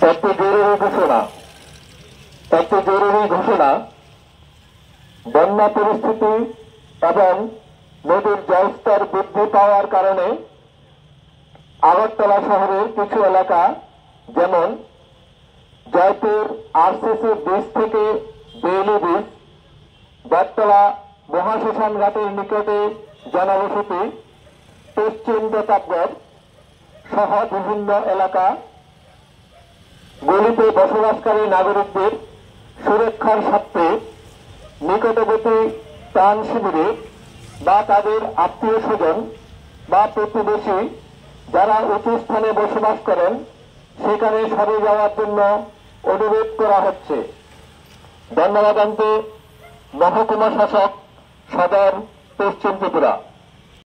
একটি জরুরি ঘোষণা বন্যা পরিস্থিতি এবং নদীর জলস্তর বৃদ্ধি পাওয়ার কারণে আগরতলা শহরের কিছু এলাকা যেমন জয়পুর আরসিসি ব্রিজ থেকে বেইলি ব্রিজ, বটতলা মহাশ্মশান ঘাটের নিকটে জনবসতি, পশ্চিম প্রতাপগড় সহ বিভিন্ন এলাকা গলিতে বসবাসকারী নাগরিকদের সুরক্ষার স্বার্থে নিকটবর্তী ত্রাণ শিবিরে বা তাদের আত্মীয় স্বজন বা প্রতিবেশী যারা উঁচু স্থানে বসবাস করেন সেখানে সরে যাওয়ার জন্য অনুরোধ করা হচ্ছে। ধন্যবাদ। মহকুমা শাসক, সদর, পশ্চিম ত্রিপুরা।